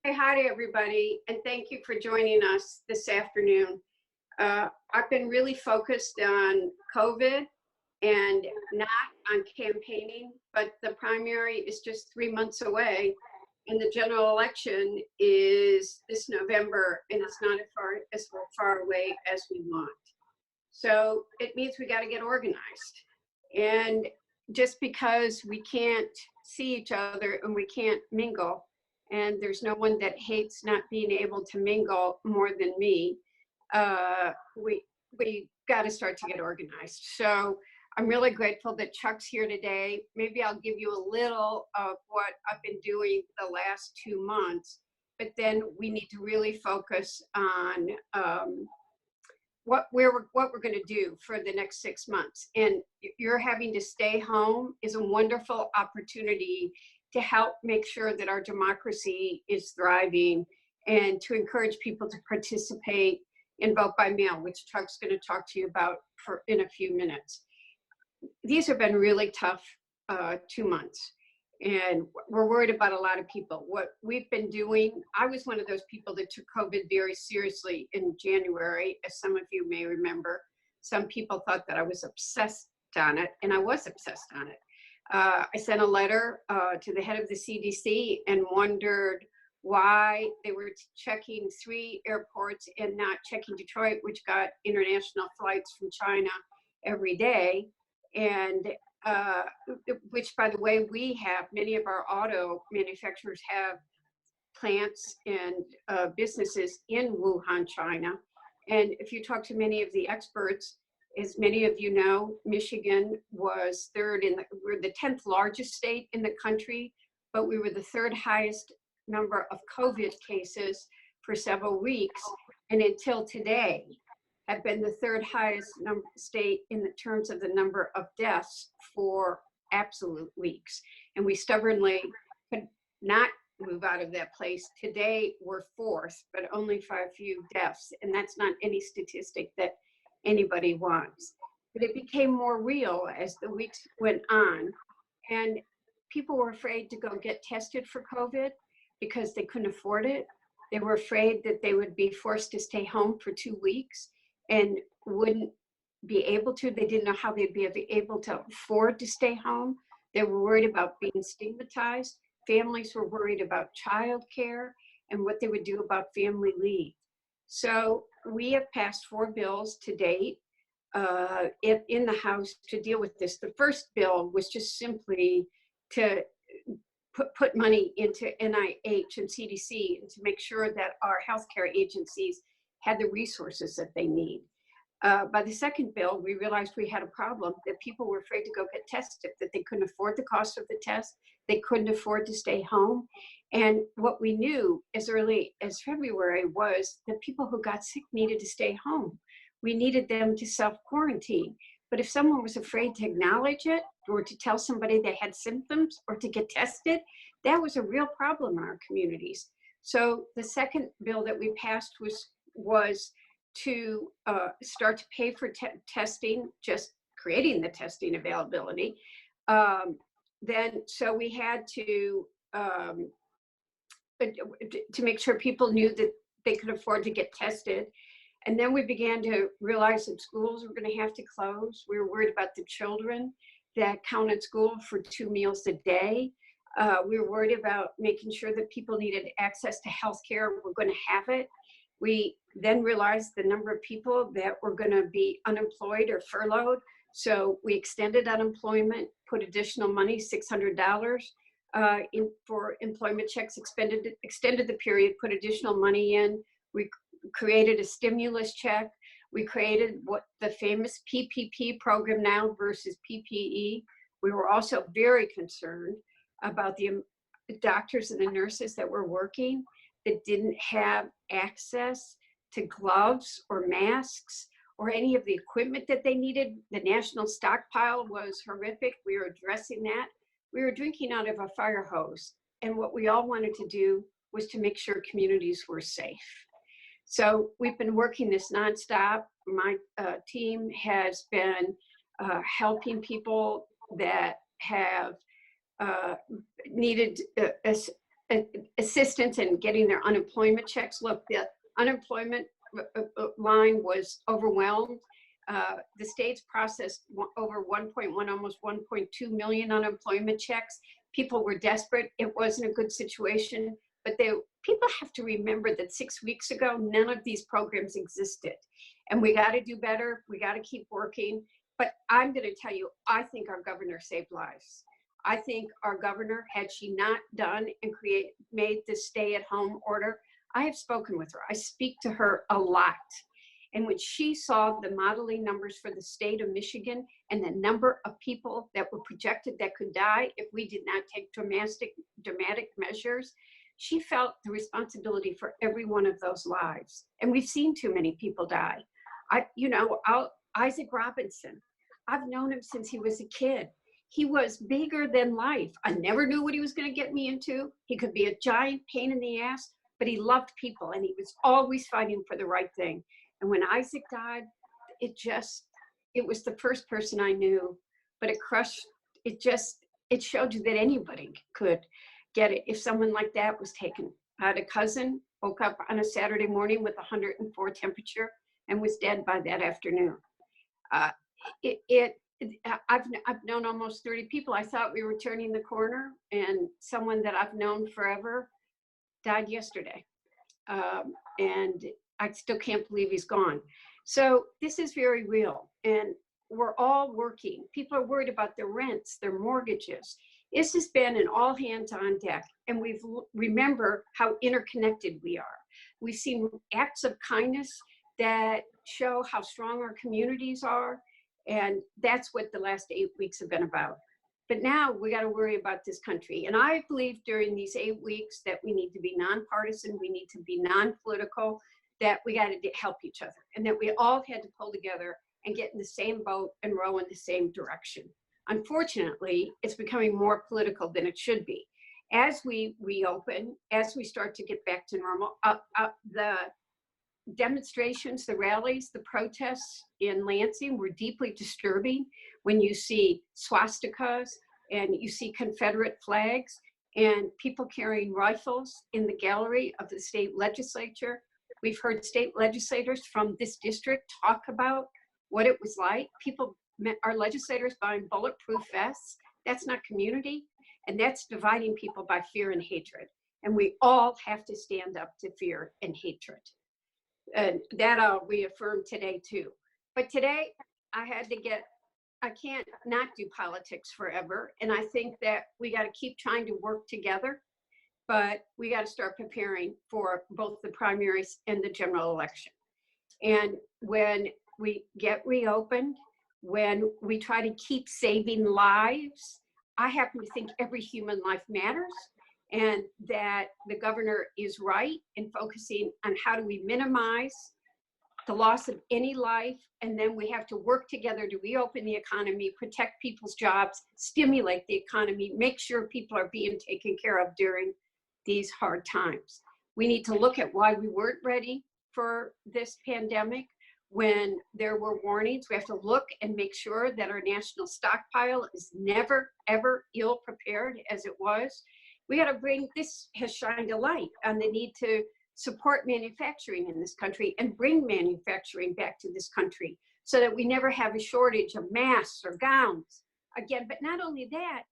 Hey, hi to everybody, and thank you for joining us this afternoon. I've been really focused on COVID and not on campaigning, but the primary is just 3 months away, and the general election is this November, and it's not as far away as we want. So it means we got to get organized. And just because we can't see each other and we can't mingle, and there's no one that hates not being able to mingle more than me, we got to start to get organized. So I'm really grateful that Chuck's here today. Maybe I'll give you a little of what I've been doing the last 2 months, but then we need to really focus on what we're going to do for the next 6 months. And you're having to stay home is a wonderful opportunity to help make sure that our democracy is thriving and to encourage people to participate in vote by mail, which Chuck's going to talk to you about in a few minutes. These have been really tough 2 months, and we're worried about a lot of people. What we've been doing, I was one of those people that took COVID very seriously in January, as some of you may remember. Some people thought that I was obsessed on it, and I was obsessed on it. I sent a letter to the head of the CDC and wondered why they were checking 3 airports and not checking Detroit, which got international flights from China every day. And which, by the way, many of our auto manufacturers have plants and businesses in Wuhan, China. And if you talk to many of the experts, as many of you know, Michigan was we're the 10th largest state in the country, but we were the 3rd highest number of COVID cases for several weeks. And until today, have been the 3rd highest state in the terms of the number of deaths for absolute weeks. And we stubbornly could not move out of that place. Today, we're 4th, but only by a few deaths. And that's not any statistic that anybody wants. But it became more real as the weeks went on. And people were afraid to go get tested for COVID because they couldn't afford it. They were afraid that they would be forced to stay home for 2 weeks and wouldn't be able to. They didn't know how they'd be able to afford to stay home. They were worried about being stigmatized. Families were worried about childcare and what they would do about family leave. So we have passed 4 bills to date in the House to deal with this. The first bill was just simply to put money into NIH and CDC and to make sure that our healthcare agencies had the resources that they need. By the second bill, we realized we had a problem, that people were afraid to go get tested, that they couldn't afford the cost of the test, they couldn't afford to stay home. And what we knew as early as February was that people who got sick needed to stay home. We needed them to self-quarantine. But if someone was afraid to acknowledge it or to tell somebody they had symptoms or to get tested, that was a real problem in our communities. So the second bill that we passed was to start to pay for testing, just creating the testing availability. So we had to make sure people knew that they could afford to get tested. And then we began to realize that schools were going to have to close. We were worried about the children that counted school for 2 meals a day. We were worried about making sure that people needed access to healthcare were going to have it. We then realized the number of people that were going to be unemployed or furloughed. So we extended unemployment, put additional money, $600 for employment checks, extended the period, put additional money in. We created a stimulus check. We created what the famous PPP program now versus PPE. We were also very concerned about the doctors and the nurses that were working that didn't have access to gloves or masks or any of the equipment that they needed. The national stockpile was horrific. We were addressing that. We were drinking out of a fire hose. And what we all wanted to do was to make sure communities were safe. So we've been working this nonstop. My team has been helping people that have needed assistance in getting their unemployment checks. Look, the unemployment line was overwhelmed. The states processed over 1.1, almost 1.2 million unemployment checks. People were desperate. It wasn't a good situation, but people have to remember that 6 weeks ago, none of these programs existed. And we got to do better. We got to keep working. But I'm going to tell you, I think our governor saved lives. I think our governor, had she not done and made this stay-at-home order, I have spoken with her. I speak to her a lot. And when she saw the modeling numbers for the state of Michigan and the number of people that were projected that could die if we did not take dramatic measures, she felt the responsibility for every one of those lives. And we've seen too many people die. Isaac Robinson, I've known him since he was a kid. He was bigger than life. I never knew what he was going to get me into. He could be a giant pain in the ass, but he loved people and he was always fighting for the right thing. And when Isaac died, it was the first person I knew, but it showed you that anybody could get it if someone like that was taken. I had a cousin, woke up on a Saturday morning with 104 temperature and was dead by that afternoon. I've known almost 30 people. I thought we were turning the corner, and someone that I've known forever died yesterday. And I still can't believe he's gone. So this is very real, and we're all working. People are worried about their rents, their mortgages. This has been an all hands on deck, and remember how interconnected we are. We've seen acts of kindness that show how strong our communities are, and that's what the last 8 weeks have been about. But now we got to worry about this country. And I believe during these 8 weeks that we need to be nonpartisan, we need to be non-political, that we got to help each other, and that we all had to pull together and get in the same boat and row in the same direction. Unfortunately, it's becoming more political than it should be. As we reopen, as we start to get back to normal, the demonstrations, the rallies, the protests in Lansing were deeply disturbing. When you see swastikas and you see Confederate flags and people carrying rifles in the gallery of the state legislature. We've heard state legislators from this district talk about what it was like. Our legislators buying bulletproof vests. That's not community, and that's dividing people by fear and hatred. And we all have to stand up to fear and hatred. And that I'll reaffirm today too. But today I can't not do politics forever. And I think that we got to keep trying to work together, but we got to start preparing for both the primaries and the general election. And when we get reopened, when we try to keep saving lives, I happen to think every human life matters, and that the governor is right in focusing on how do we minimize the loss of any life, and then we have to work together to reopen the economy, protect people's jobs, stimulate the economy, make sure people are being taken care of during these hard times. We need to look at why we weren't ready for this pandemic when there were warnings. We have to look and make sure that our national stockpile is never, ever ill prepared as it was. We got to this has shined a light on the need to support manufacturing in this country and bring manufacturing back to this country so that we never have a shortage of masks or gowns. Again, but not only that,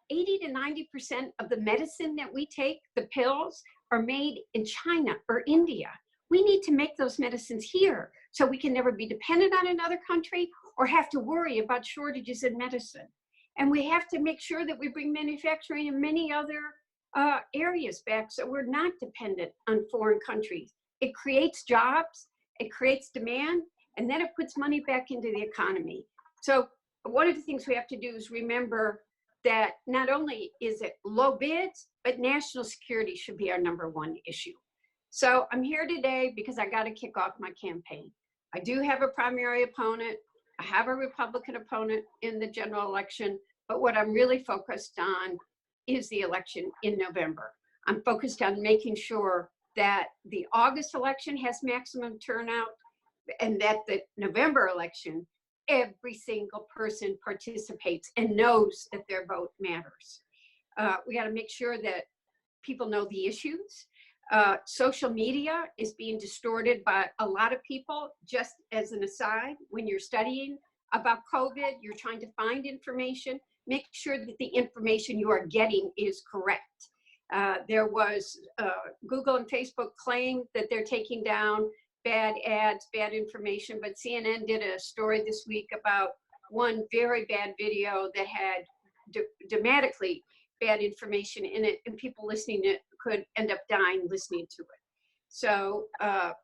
80 to 90% of the medicine that we take, the pills, are made in China or India. We need to make those medicines here so we can never be dependent on another country or have to worry about shortages in medicine. And we have to make sure that we bring manufacturing in many other areas back so we're not dependent on foreign countries. It creates jobs, it creates demand, and then it puts money back into the economy. So one of the things we have to do is remember that not only is it low bids, but national security should be our #1 issue. So I'm here today because I got to kick off my campaign. I do have a primary opponent. I have a Republican opponent in the general election, but what I'm really focused on is the election in November. I'm focused on making sure that the August election has maximum turnout and that the November election, every single person participates and knows that their vote matters. We got to make sure that people know the issues. Social media is being distorted by a lot of people. Just as an aside, when you're studying about COVID, you're trying to find information, make sure that the information you are getting is correct. There was Google and Facebook claim that they're taking down bad ads, bad information, but CNN did a story this week about one very bad video that had dramatically bad information in it, and people listening to it could end up dying listening to it. So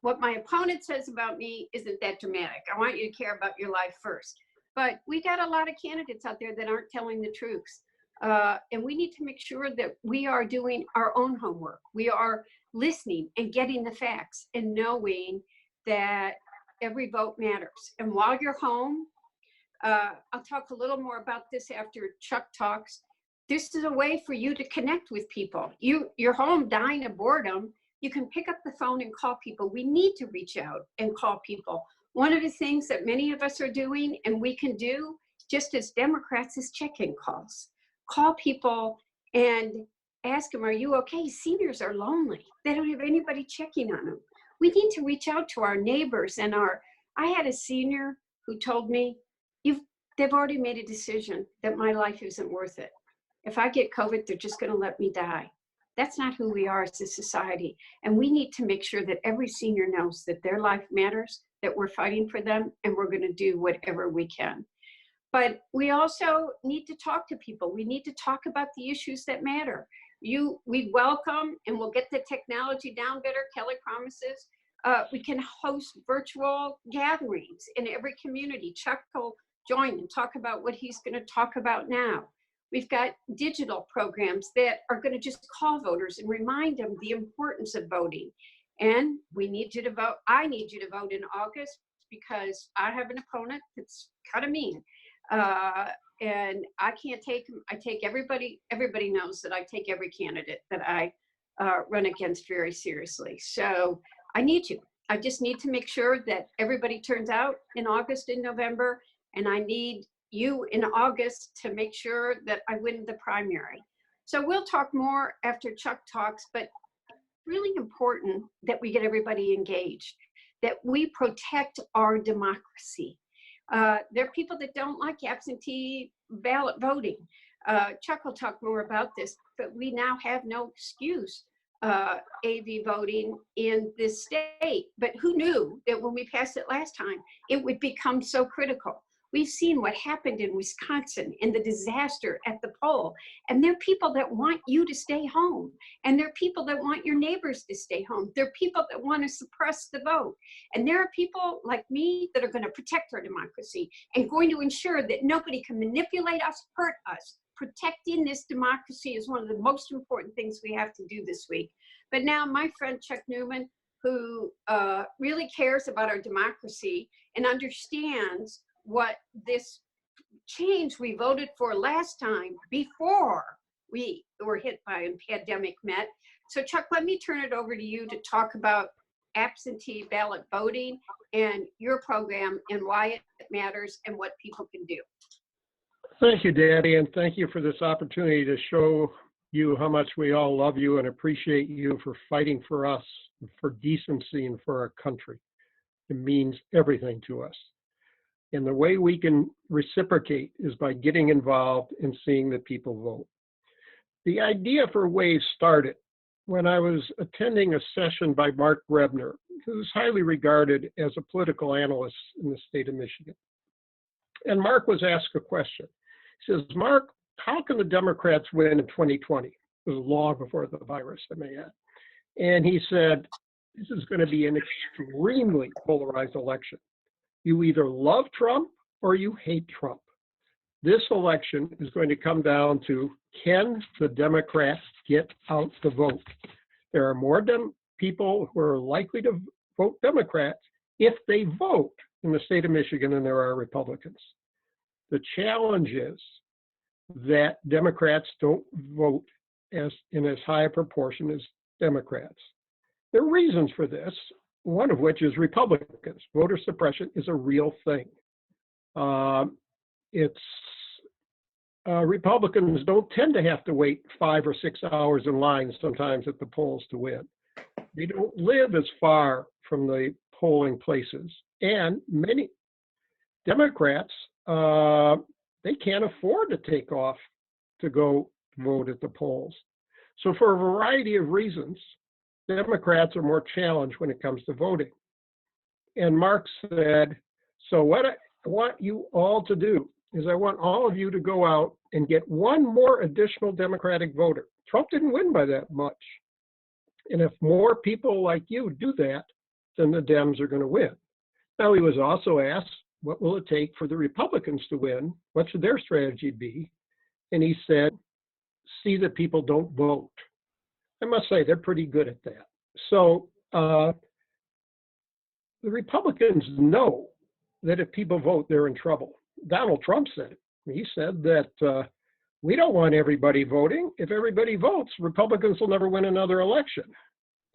what my opponent says about me isn't that dramatic. I want you to care about your life first. But we got a lot of candidates out there that aren't telling the truth. And we need to make sure that we are doing our own homework. We are listening and getting the facts and knowing that every vote matters. And while you're home, I'll talk a little more about this after Chuck talks. This is a way for you to connect with people. You're home dying of boredom. You can pick up the phone and call people. We need to reach out and call people. One of the things that many of us are doing and we can do just as Democrats is check-in calls. Call people and ask them, are you okay? Seniors are lonely. They don't have anybody checking on them. We need to reach out to our neighbors and I had a senior who told me, they've already made a decision that my life isn't worth it. If I get COVID, they're just gonna let me die. That's not who we are as a society. And we need to make sure that every senior knows that their life matters, that we're fighting for them, and we're gonna do whatever we can. But we also need to talk to people. We need to talk about the issues that matter. We welcome, and we'll get the technology down better, Kelly promises. We can host virtual gatherings in every community. Chuck will join and talk about what he's gonna talk about now. We've got digital programs that are gonna just call voters and remind them the importance of voting. And we need you to vote. I need you to vote in August because I have an opponent that's kind of mean. And I can't take him. I take everybody knows that I take every candidate that I run against very seriously. So I need you. I just need to make sure that everybody turns out in August and November, and I need you in August to make sure that I win the primary. So we'll talk more after Chuck talks, but it's really important that we get everybody engaged, that we protect our democracy. There are people that don't like absentee ballot voting. Chuck will talk more about this, but we now have no excuse AV voting in this state. But who knew that when we passed it last time, it would become so critical? We've seen what happened in Wisconsin and the disaster at the poll. And there are people that want you to stay home. And there are people that want your neighbors to stay home. There are people that want to suppress the vote. And there are people like me that are going to protect our democracy and going to ensure that nobody can manipulate us, hurt us. Protecting this democracy is one of the most important things we have to do this week. But now my friend Chuck Newman, who really cares about our democracy and understands what this change we voted for last time before we were hit by a pandemic met. So Chuck, let me turn it over to you to talk about absentee ballot voting and your program and why it matters and what people can do. Thank you, Daddy, and thank you for this opportunity to show you how much we all love you and appreciate you for fighting for us, for decency, and for our country. It means everything to us. And the way we can reciprocate is by getting involved and seeing that people vote. The idea for WAVE started when I was attending a session by Mark Grebner, who's highly regarded as a political analyst in the state of Michigan. And Mark was asked a question. He says, Mark, how can the Democrats win in 2020? It was long before the virus, I may add. And he said, this is going to be an extremely polarized election. You either love Trump or you hate Trump. This election is going to come down to, can the Democrats get out the vote? There are more people who are likely to vote Democrats if they vote in the state of Michigan than there are Republicans. The challenge is that Democrats don't vote in as high a proportion as Democrats. There are reasons for this, one of which is Republicans. Voter suppression is a real thing. It's Republicans don't tend to have to wait 5 or 6 hours in line sometimes at the polls to win. They don't live as far from the polling places. And many Democrats, they can't afford to take off to go vote at the polls. So for a variety of reasons, Democrats are more challenged when it comes to voting. And Mark said, so what I want you all to do is I want all of you to go out and get one more additional Democratic voter. Trump didn't win by that much. And if more people like you do that, then the Dems are going to win. Now, he was also asked, what will it take for the Republicans to win? What should their strategy be? And he said, see that people don't vote. I must say, they're pretty good at that. So the Republicans know that if people vote, they're in trouble. Donald Trump said it. He said that we don't want everybody voting. If everybody votes, Republicans will never win another election.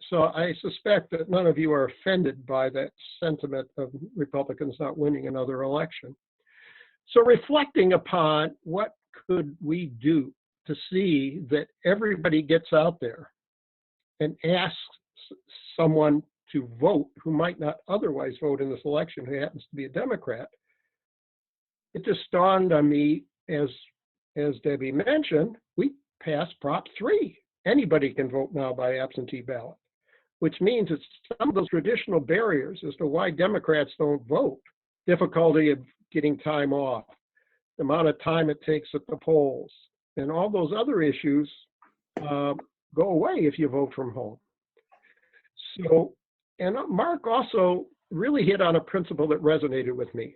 So I suspect that none of you are offended by that sentiment of Republicans not winning another election. So reflecting upon what could we do to see that everybody gets out there and asks someone to vote who might not otherwise vote in this election, who happens to be a Democrat, it just dawned on me, as Debbie mentioned, we passed Prop 3. Anybody can vote now by absentee ballot, which means that some of those traditional barriers as to why Democrats don't vote, difficulty of getting time off, the amount of time it takes at the polls, and all those other issues go away if you vote from home. So, and Mark also really hit on a principle that resonated with me.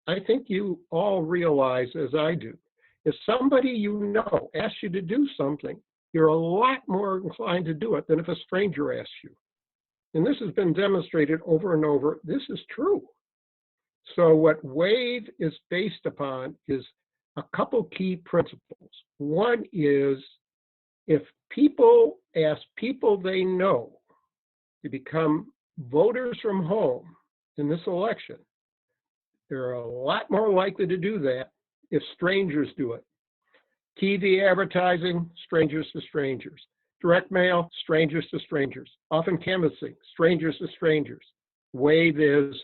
I think you all realize, as I do, if somebody you know asks you to do something, you're a lot more inclined to do it than if a stranger asks you. And this has been demonstrated over and over. This is true. So what WAVE is based upon is a couple key principles. One is, if people ask people they know to become voters from home in this election, they're a lot more likely to do that if strangers do it. TV advertising, strangers to strangers. Direct mail, strangers to strangers. Often canvassing, strangers to strangers. WAVE is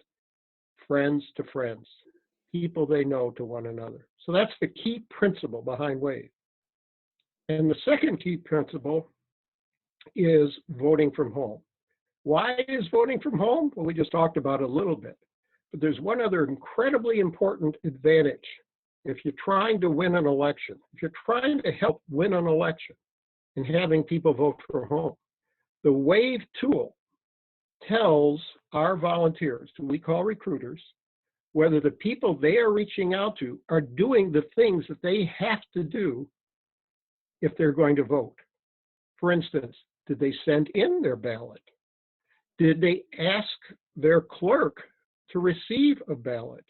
friends to friends, people they know to one another. So that's the key principle behind WAVE. And the second key principle is voting from home. Why is voting from home? Well, we just talked about it a little bit. But there's one other incredibly important advantage. If you're trying to win an election, if you're trying to help win an election and having people vote from home, the WAVE tool tells our volunteers, who we call recruiters, whether the people they are reaching out to are doing the things that they have to do if they're going to vote. For instance, did they send in their ballot? Did they ask their clerk to receive a ballot?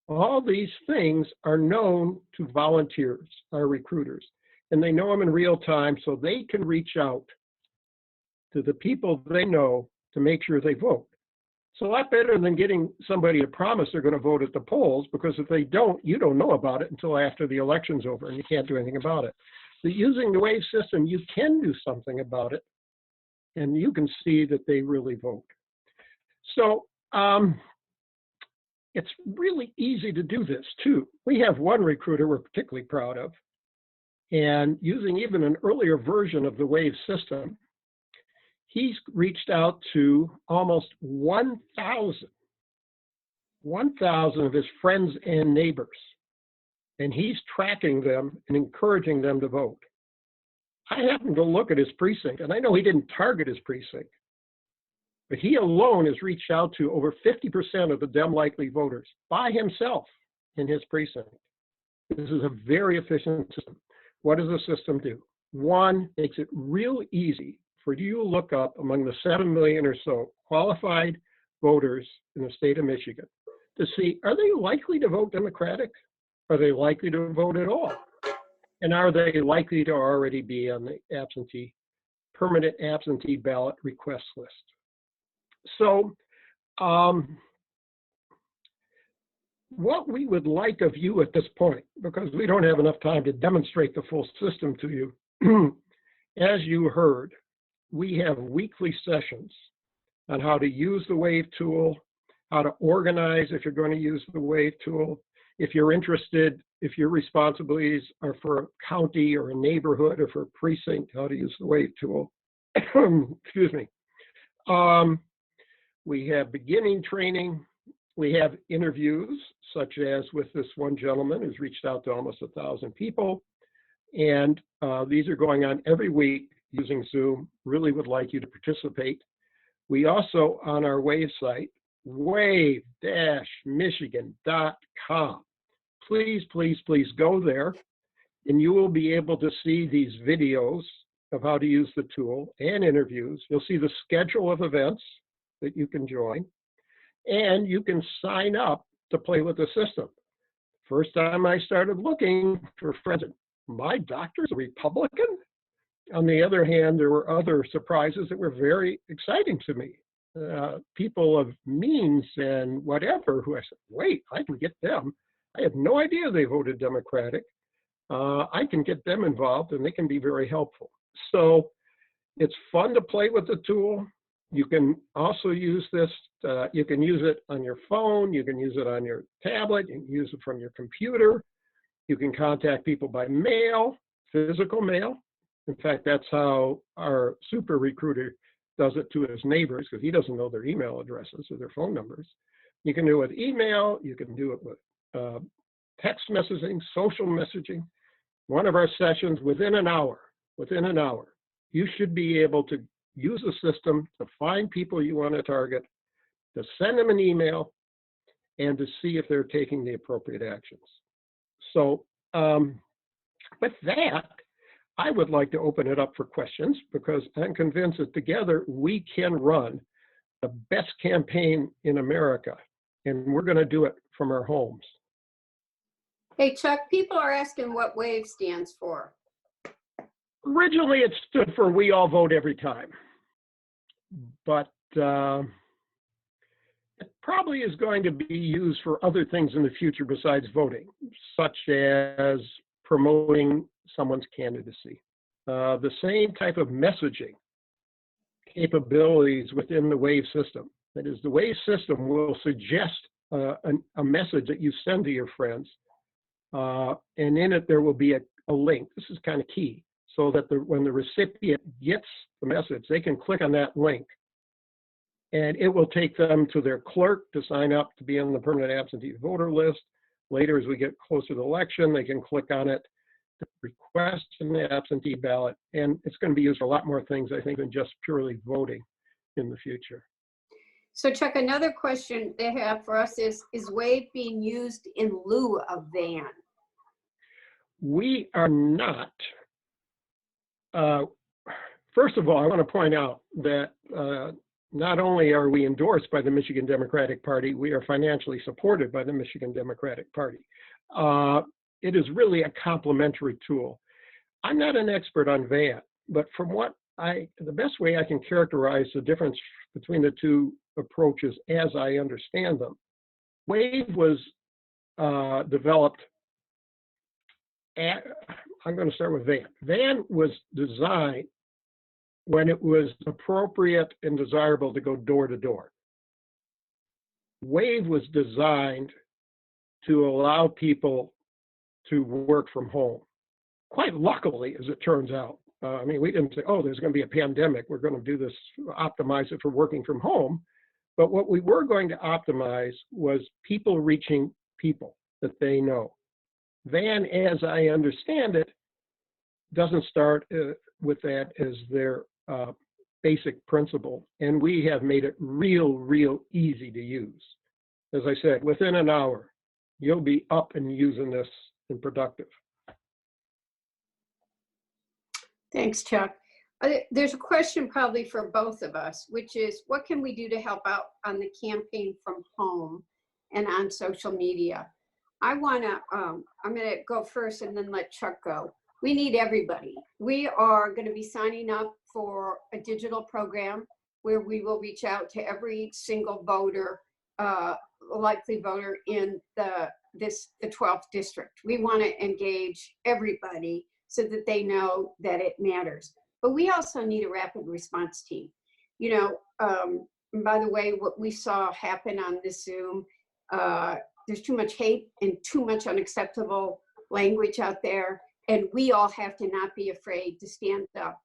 All these things are known to volunteers, our recruiters, and they know them in real time, so they can reach out to the people they know to make sure they vote. It's a lot better than getting somebody to promise they're going to vote at the polls, because if they don't, you don't know about it until after the election's over and you can't do anything about it. But using the WAVE system, you can do something about it, and you can see that they really vote. So it's really easy to do this too. We have one recruiter we're particularly proud of, and using even an earlier version of the WAVE system, he's reached out to almost 1,000 of his friends and neighbors, and he's tracking them and encouraging them to vote. I happened to look at his precinct, and I know he didn't target his precinct, but he alone has reached out to over 50% of the Dem likely voters by himself in his precinct. This is a very efficient system. What does the system do? One, makes it real easy for you to look up among the 7 million or so qualified voters in the state of Michigan to see, are they likely to vote Democratic? Are they likely to vote at all? And are they likely to already be on the permanent absentee ballot request list? So what we would like of you at this point, because we don't have enough time to demonstrate the full system to you, as you heard, we have weekly sessions on how to use the WAVE tool, how to organize if you're going to use the WAVE tool. If you're interested, if your responsibilities are for a county or a neighborhood or for a precinct, how to use the WAVE tool. Excuse me. We have beginning training. We have interviews, such as with this one gentleman who's reached out to almost 1,000 people. And these are going on every week using Zoom. Really would like you to participate. We also, on our WAVE site, wave-michigan.com. Please, please, please go there, and you will be able to see these videos of how to use the tool and interviews. You'll see the schedule of events that you can join, and you can sign up to play with the system. First time I started looking for friends, my doctor's a Republican? On the other hand, there were other surprises that were very exciting to me. People of means and whatever who I said, wait, I can get them. I had no idea they voted Democratic. I can get them involved and they can be very helpful. So it's fun to play with the tool. You can also use this, you can use it on your phone, you can use it on your tablet, you can use it from your computer. You can contact people by mail, physical mail. In fact, that's how our super recruiter does it to his neighbors, because he doesn't know their email addresses or their phone numbers. You can do it with email, you can do it with text messaging, social messaging. One of our sessions within an hour, you should be able to use the system to find people you want to target, to send them an email, and to see if they're taking the appropriate actions. So with that, I would like to open it up for questions, because I'm convinced that together we can run the best campaign in America, and we're going to do it from our homes. Hey, Chuck, people are asking what WAVE stands for. Originally, it stood for We All Vote Every Time, but it probably is going to be used for other things in the future besides voting, such as promoting someone's candidacy. The same type of messaging capabilities within the WAVE system. That is, the WAVE system will suggest a message that you send to your friends, and in it there will be a link. This is kind of key, so that when the recipient gets the message, they can click on that link, and it will take them to their clerk to sign up to be on the permanent absentee voter list. Later, as we get closer to the election, they can click on it to request an absentee ballot, and it's going to be used for a lot more things, I think, than just purely voting in the future. So Chuck, another question they have for us is WAVE being used in lieu of VAN? We are not. First of all, I want to point out that not only are we endorsed by the Michigan Democratic Party, we are financially supported by the Michigan Democratic Party. It is really a complementary tool. I'm not an expert on VAN, but from what the best way I can characterize the difference between the two approaches as I understand them, WAVE was developed I'm going to start with VAN. VAN was designed when it was appropriate and desirable to go door to door. WAVE was designed to allow people to work from home. Quite luckily, as it turns out. I mean, we didn't say, oh, there's going to be a pandemic, we're going to do this, optimize it for working from home. But what we were going to optimize was people reaching people that they know. VAN, as I understand it, doesn't start with that as their basic principle. And we have made it real easy to use. As I said, within an hour, you'll be up and using this and productive. Thanks, Chuck. There's a question probably for both of us, which is, what can we do to help out on the campaign from home and on social media? I'm gonna go first and then let Chuck go. We need everybody. We are gonna be signing up for a digital program where we will reach out to every single voter likely voter in the 12th district. We want to engage everybody so that they know that it matters. But we also need a rapid response team. You know, by the way, what we saw happen on this Zoom, there's too much hate and too much unacceptable language out there. And we all have to not be afraid to stand up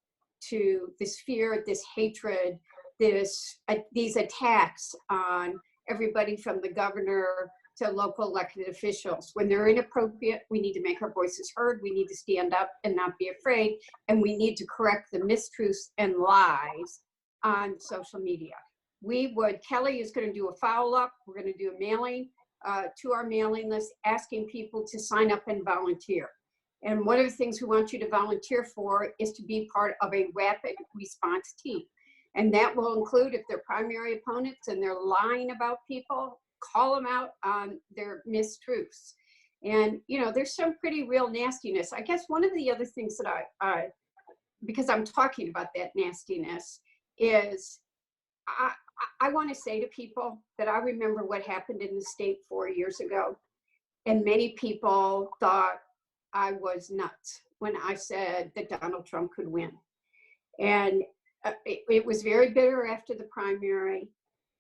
to this fear, this hatred, these attacks on everybody from the governor to local elected officials. When they're inappropriate, we need to make our voices heard. We need to stand up and not be afraid. And we need to correct the mistruths and lies on social media. Kelly is going to do a follow-up. We're going to do a mailing to our mailing list, asking people to sign up and volunteer. And one of the things we want you to volunteer for is to be part of a rapid response team. And that will include, if they're primary opponents and they're lying about people, call them out on their mistruths. And, you know, there's some pretty real nastiness. I guess one of the other things that because I'm talking about that nastiness, is I want to say to people that I remember what happened in the state 4 years ago. And many people thought I was nuts when I said that Donald Trump could win. And it was very bitter after the primary.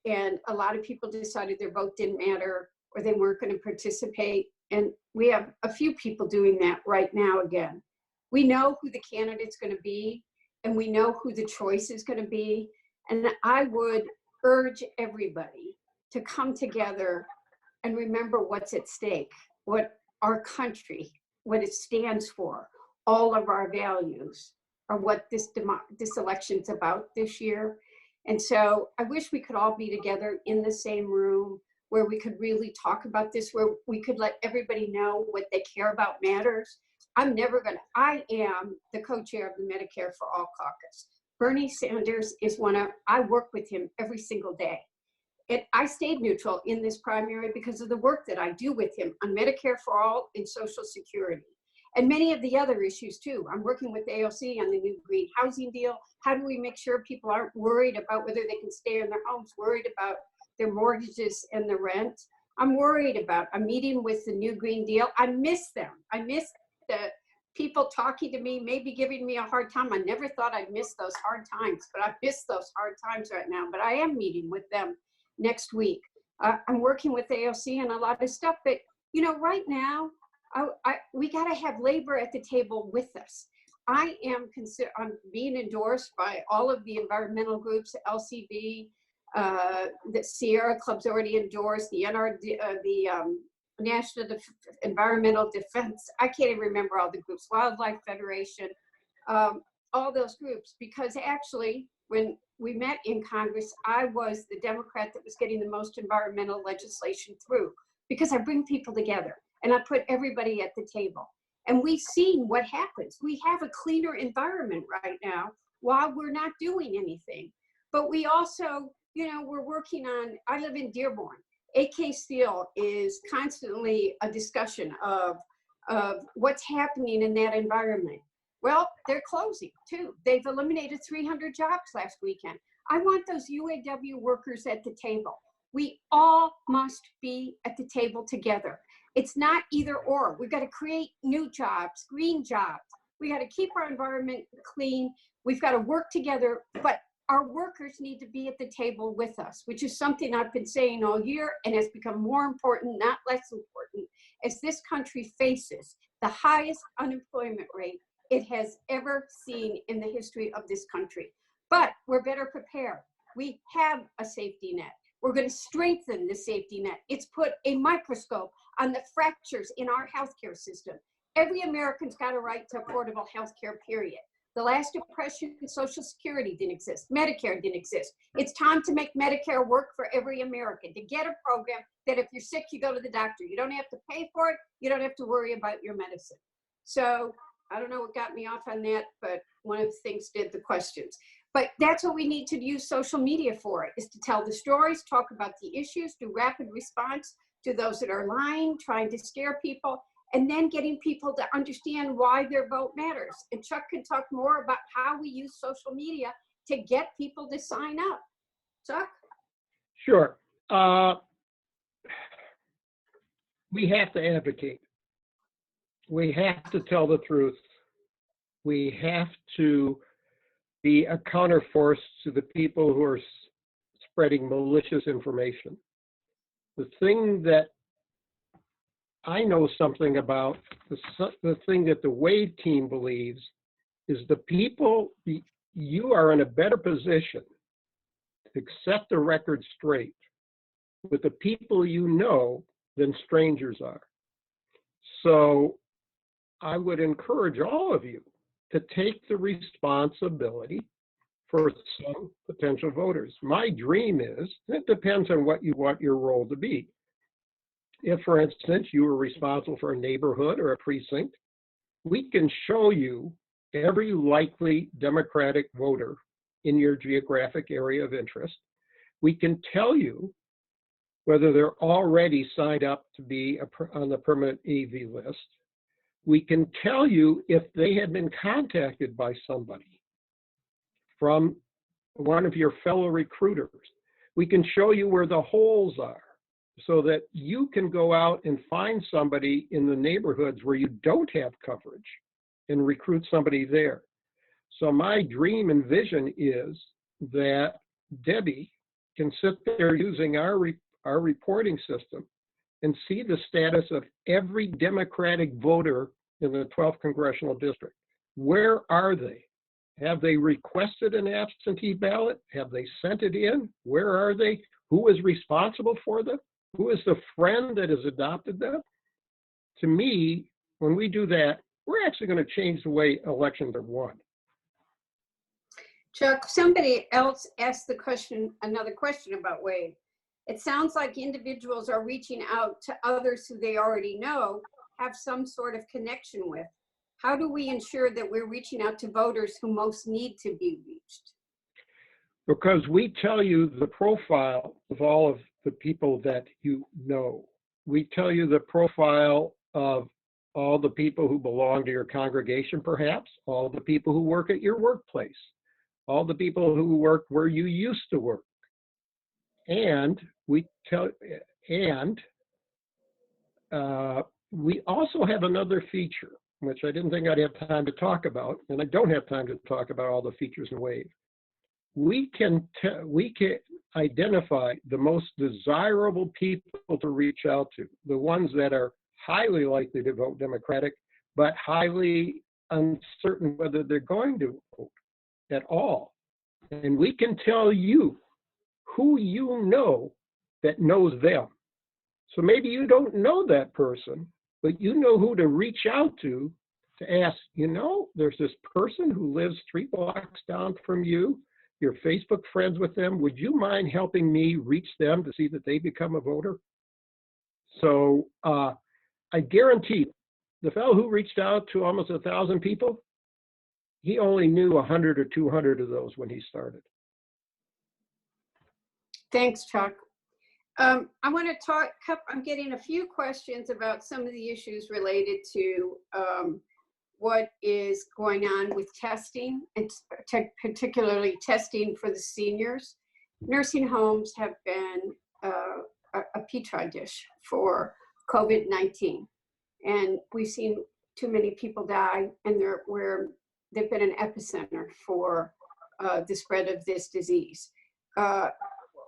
And a lot of people decided their vote didn't matter or they weren't going to participate. And we have a few people doing that right now again. We know who the candidate's going to be, and we know who the choice is going to be. And I would urge everybody to come together and remember what's at stake, what our country, what it stands for, all of our values are what this election's about this year. And so I wish we could all be together in the same room where we could really talk about this, where we could let everybody know what they care about matters. I am the co-chair of the Medicare for All caucus. Bernie Sanders is I work with him every single day. I stayed neutral in this primary because of the work that I do with him on Medicare for All and Social Security. And many of the other issues too. I'm working with AOC on the new green housing deal. How do we make sure people aren't worried about whether they can stay in their homes, worried about their mortgages and the rent? I'm meeting with the new Green Deal. I miss them. I miss the people talking to me, maybe giving me a hard time. I never thought I'd miss those hard times, but I miss those hard times right now. But I am meeting with them next week. I'm working with AOC on a lot of stuff, but you know, right now, we got to have labor at the table with us. I'm being endorsed by all of the environmental groups, LCB, the Sierra Club's already endorsed, the National Environmental Defense. I can't even remember all the groups, Wildlife Federation, all those groups, because actually when we met in Congress, I was the Democrat that was getting the most environmental legislation through, because I bring people together and I put everybody at the table. And we've seen what happens. We have a cleaner environment right now while we're not doing anything. But we also, you know, we're working on, I live in Dearborn. AK Steel is constantly a discussion of what's happening in that environment. Well, they're closing too. They've eliminated 300 jobs last weekend. I want those UAW workers at the table. We all must be at the table together. It's not either or. We've got to create new jobs, green jobs. We got to keep our environment clean. We've got to work together, but our workers need to be at the table with us, which is something I've been saying all year and has become more important, not less important, as this country faces the highest unemployment rate it has ever seen in the history of this country. But we're better prepared. We have a safety net. We're going to strengthen the safety net. It's put a microscope on the fractures in our healthcare system. Every American's got a right to affordable healthcare, period. The last depression, Social Security didn't exist. Medicare didn't exist. It's time to make Medicare work for every American, to get a program that if you're sick, you go to the doctor. You don't have to pay for it. You don't have to worry about your medicine. So I don't know what got me off on that, but one of the things did the questions. But that's what we need to use social media for, is to tell the stories, talk about the issues, do rapid response to those that are lying, trying to scare people, and then getting people to understand why their vote matters. And Chuck can talk more about how we use social media to get people to sign up. Chuck? Sure. We have to advocate. We have to tell the truth. We have to be a counterforce to the people who are spreading malicious information. The thing that I know something about, the thing that the WAVE team believes is the people, you are in a better position to set the record straight with the people you know than strangers are. So I would encourage all of you to take the responsibility for some potential voters. My dream is, it depends on what you want your role to be. If, for instance, you were responsible for a neighborhood or a precinct, we can show you every likely Democratic voter in your geographic area of interest. We can tell you whether they're already signed up to be on the permanent AV list. We can tell you if they had been contacted by somebody from one of your fellow recruiters. We can show you where the holes are so that you can go out and find somebody in the neighborhoods where you don't have coverage and recruit somebody there. So my dream and vision is that Debbie can sit there using our reporting system and see the status of every Democratic voter in the 12th congressional district. Where are they? Have they requested an absentee ballot? Have they sent it in? Where are they? Who is responsible for them? Who is the friend that has adopted them? To me, when we do that, we're actually going to change the way elections are won. Chuck, somebody else asked the question, another question about WAVE. It sounds like individuals are reaching out to others who they already know, have some sort of connection with. How do we ensure that we're reaching out to voters who most need to be reached? Because we tell you the profile of all of the people that you know. We tell you the profile of all the people who belong to your congregation, perhaps, all the people who work at your workplace, all the people who work where you used to work. And we also have another feature, which I didn't think I'd have time to talk about, and I don't have time to talk about all the features in WAVE. We can identify the most desirable people to reach out to, the ones that are highly likely to vote Democratic, but highly uncertain whether they're going to vote at all. And we can tell you who you know that knows them. So maybe you don't know that person, but you know who to reach out to ask, there's this person who lives 3 blocks down from you. You're Facebook friends with them. Would you mind helping me reach them to see that they become a voter? So I guarantee you, the fellow who reached out to almost 1,000 people, he only knew 100 or 200 of those when he started. Thanks, Chuck. I want to talk, I'm getting a few questions about some of the issues related to what is going on with testing, and particularly testing for the seniors. Nursing homes have been a petri dish for COVID-19, and we've seen too many people die, and they've been an epicenter for the spread of this disease.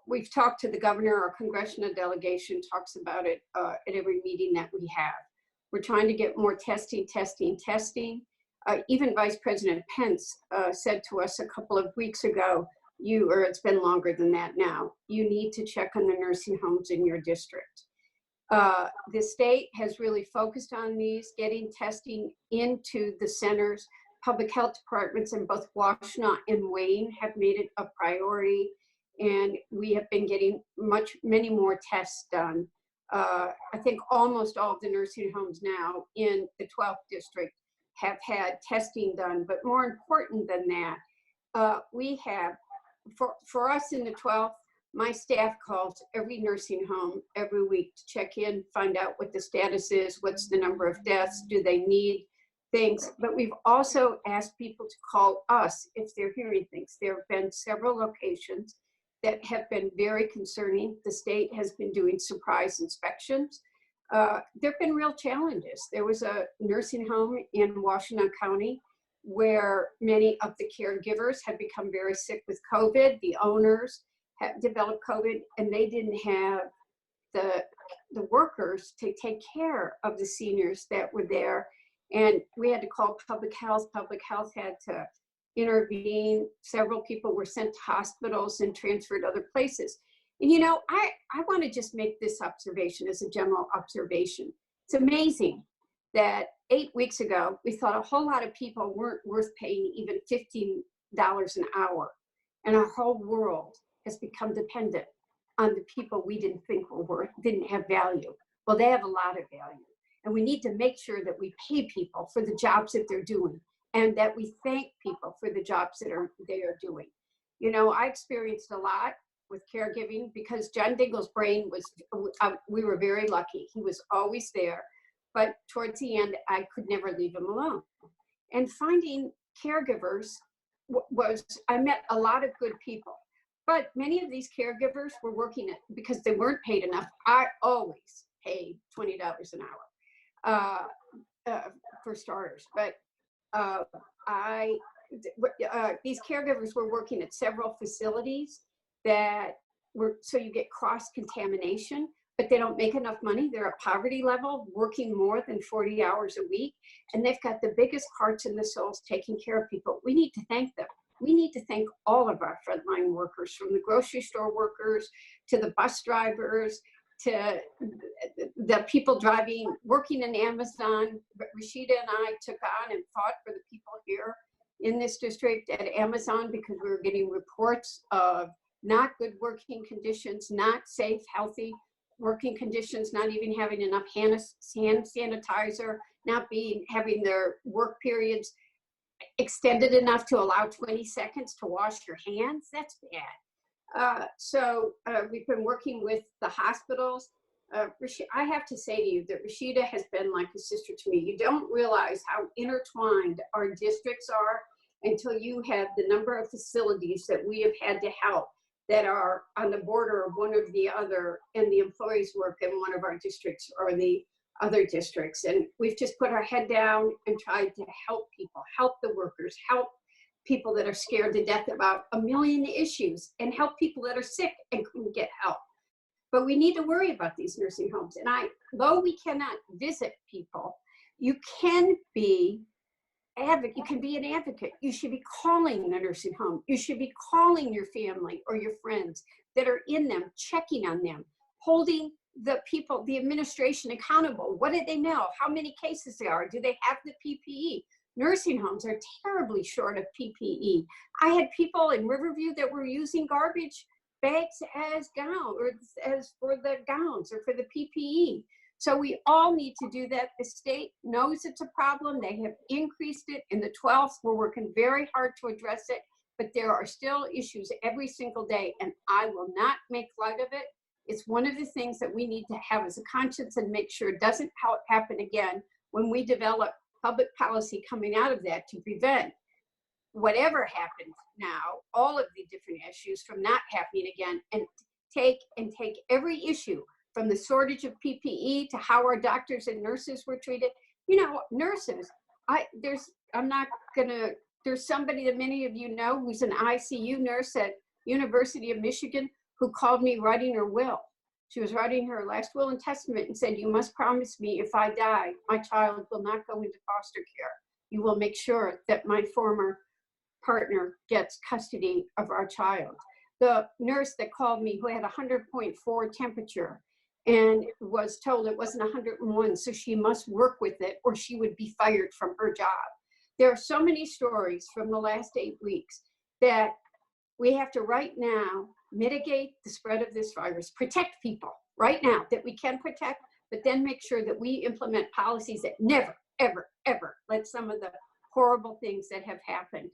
We've talked to the governor. Our congressional delegation talks about it at every meeting that we have. We're trying to get more testing. Even Vice President Pence said to us a couple of weeks ago, or it's been longer than that now, you need to check on the nursing homes in your district. The state has really focused on these, getting testing into the centers. Public health departments in both Washtenaw and Wayne have made it a priority, and we have been getting many more tests done. I think almost all of the nursing homes now in the 12th district have had testing done, but more important than that, we have, for us in the 12th, my staff calls every nursing home every week to check in, find out what the status is, what's the number of deaths, do they need things. But we've also asked people to call us if they're hearing things. There have been several locations that have been very concerning. The state has been doing surprise inspections. there have been real challenges. There was a nursing home in Washington County where many of the caregivers had become very sick with COVID. The owners had developed COVID, and they didn't have the workers to take care of the seniors that were there. And we had to call public health. Public health had to intervene. Several people were sent to hospitals and transferred to other places. And I want to just make this observation as a general observation. It's amazing that 8 weeks ago, we thought a whole lot of people weren't worth paying even $15 an hour. And our whole world has become dependent on the people we didn't think didn't have value. Well, they have a lot of value. And we need to make sure that we pay people for the jobs that they're doing, and that we thank people for the jobs that they are doing. I experienced a lot with caregiving because John Dingell's brain was, we were very lucky. He was always there. But towards the end, I could never leave him alone. And finding caregivers I met a lot of good people. But many of these caregivers were working because they weren't paid enough. I always paid $20 an hour for starters. But these caregivers were working at several facilities so you get cross-contamination, but they don't make enough money. They're at poverty level, working more than 40 hours a week, and they've got the biggest hearts and the souls taking care of people. We need to thank them. We need to thank all of our frontline workers, from the grocery store workers to the bus drivers to the people working in Amazon. But Rashida and I took on and fought for the people here in this district at Amazon because we were getting reports of not good working conditions, not safe, healthy working conditions, not even having enough hand sanitizer, not having their work periods extended enough to allow 20 seconds to wash your hands. That's bad. So we've been working with the hospitals. I have to say to you that Rashida has been like a sister to me. You don't realize how intertwined our districts are until you have the number of facilities that we have had to help that are on the border of one or the other, and the employees work in one of our districts or the other districts. And we've just put our head down and tried to help people, help the workers, help people that are scared to death about a million issues, and help people that are sick and couldn't get help. But we need to worry about these nursing homes. And though we cannot visit people, you can be you can be an advocate. You should be calling the nursing home. You should be calling your family or your friends that are in them, checking on them, holding the people, the administration accountable. What do they know? How many cases there are? Do they have the PPE? Nursing homes are terribly short of PPE. I had people in Riverview that were using garbage bags as gowns, or as for the gowns or for the PPE. So we all need to do that. The state knows it's a problem. They have increased it. In the 12th, we're working very hard to address it, but there are still issues every single day, and I will not make light of it. It's one of the things that we need to have as a conscience and make sure it doesn't happen again when we develop public policy coming out of that to prevent whatever happens now, all of the different issues from not happening again, and take every issue from the shortage of PPE to how our doctors and nurses were treated. Nurses, there's somebody that many of you know who's an ICU nurse at University of Michigan who called me writing her will. She was writing her last will and testament and said, "You must promise me if I die, my child will not go into foster care. You will make sure that my former partner gets custody of our child." The nurse that called me, who had 100.4 temperature and was told it wasn't 101, so she must work with it or she would be fired from her job. There are so many stories from the last 8 weeks that we have to right now mitigate the spread of this virus, protect people right now that we can protect, but then make sure that we implement policies that never, ever, ever let some of the horrible things that have happened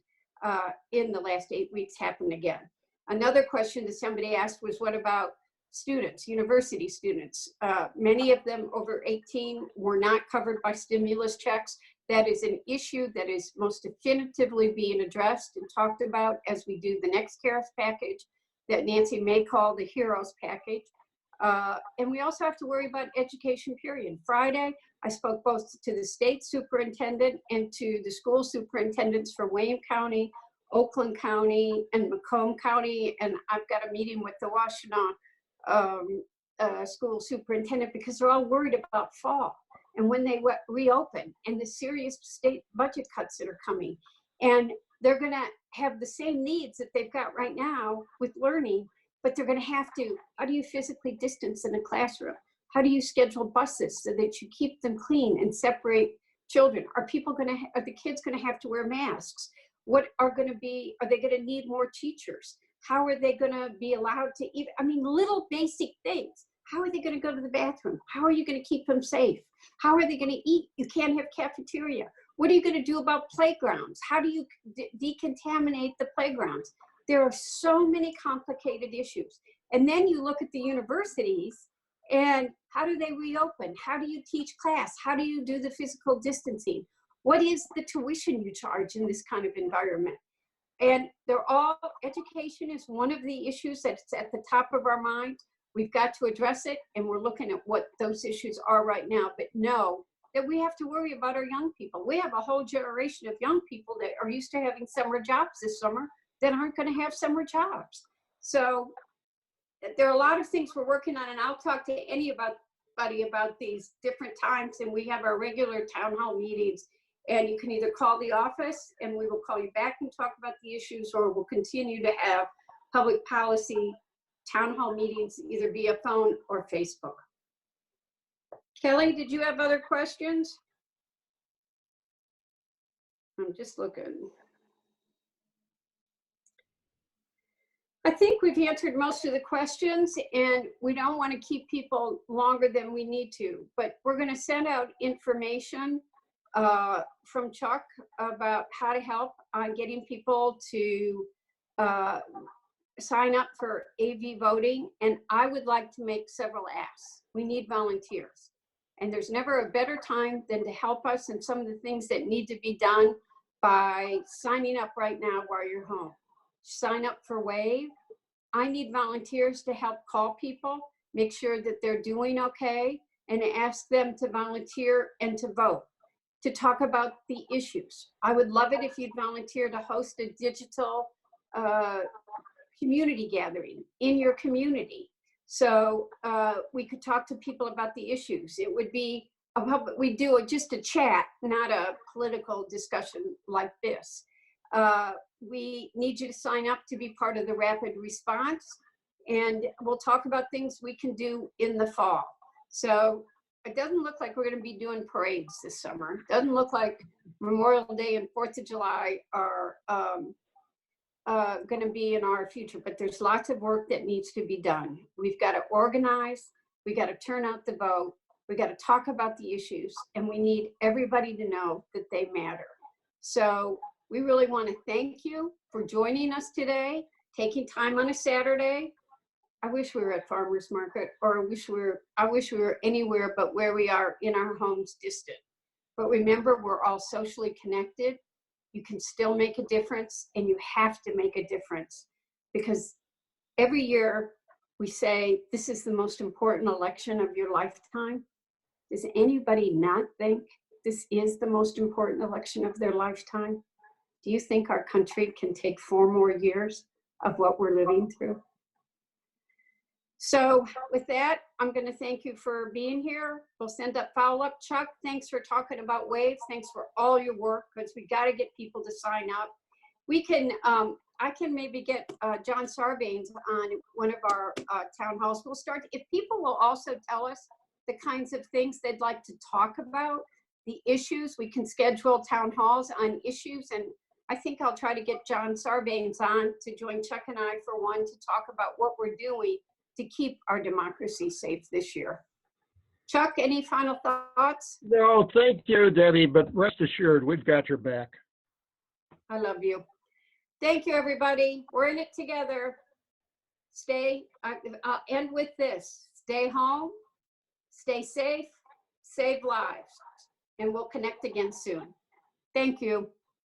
in the last 8 weeks happen again. Another question that somebody asked was, what about students, university students? Many of them over 18 were not covered by stimulus checks. That is an issue that is most definitively being addressed and talked about as we do the next CARES package that Nancy may call the HEROES package. And we also have to worry about education, period. Friday, I spoke both to the state superintendent and to the school superintendents for Wayne County, Oakland County, and Macomb County. And I've got a meeting with the Washtenaw school superintendent because they're all worried about fall and when they reopen and the serious state budget cuts that are coming. And they're going to have the same needs that they've got right now with learning, but they're going to have to, how do you physically distance in a classroom? How do you schedule buses so that you keep them clean and separate children? Are the kids going to have to wear masks? What are they going to need more teachers? How are they going to be allowed to eat? I mean, little basic things. How are they going to go to the bathroom? How are you going to keep them safe? How are they going to eat? You can't have cafeteria. What are you going to do about playgrounds? How do you decontaminate the playgrounds? There are so many complicated issues. And then you look at the universities and how do they reopen? How do you teach class? How do you do the physical distancing? What is the tuition you charge in this kind of environment? And education is one of the issues that's at the top of our mind. We've got to address it, and we're looking at what those issues are right now, but know that we have to worry about our young people. We have a whole generation of young people that are used to having summer jobs this summer that aren't going to have summer jobs. So there are a lot of things we're working on, and I'll talk to anybody about these different times, and we have our regular town hall meetings. And you can either call the office and we will call you back and talk about the issues, or we'll continue to have public policy town hall meetings either via phone or Facebook. Kelly, did you have other questions? I'm just looking. I think we've answered most of the questions, and we don't want to keep people longer than we need to, but we're going to send out information from Chuck about how to help on getting people to sign up for AV voting. And I would like to make several asks. We need volunteers. And there's never a better time than to help us in some of the things that need to be done by signing up right now while you're home. Sign up for WAVE. I need volunteers to help call people, make sure that they're doing okay, and ask them to volunteer and to vote, to talk about the issues. I would love it if you'd volunteer to host a digital community gathering in your community. So we could talk to people about the issues. It would be, we do just a chat, not a political discussion like this. We need you to sign up to be part of the rapid response, and we'll talk about things we can do in the fall. So it doesn't look like we're going to be doing parades this summer. It doesn't look like Memorial Day and 4th of July are going to be in our future, but there's lots of work that needs to be done. We've got to organize, we got to turn out the vote, we got to talk about the issues, and we need everybody to know that they matter. So we really want to thank you for joining us today, taking time on a Saturday. I wish we were at farmers market, or I wish we were anywhere but where we are in our homes distant. But remember, we're all socially connected. You can still make a difference, and you have to make a difference, because every year we say this is the most important election of your lifetime. Does anybody not think this is the most important election of their lifetime? Do you think our country can take 4 more years of what we're living through? So with that, I'm going to thank you for being here. We'll send up follow-up. Chuck, thanks for talking about WAVE. Thanks for all your work, because we got to get people to sign up. We can, I can maybe get John Sarbanes on one of our town halls. We'll start, if people will also tell us the kinds of things they'd like to talk about, the issues, we can schedule town halls on issues. And I think I'll try to get John Sarbanes on to join Chuck and I for one to talk about what we're doing to keep our democracy safe this year. Chuck, any final thoughts? No, thank you, Debbie, but rest assured, we've got your back. I love you. Thank you, everybody. We're in it together. I'll end with this. Stay home, stay safe, save lives, and we'll connect again soon. Thank you.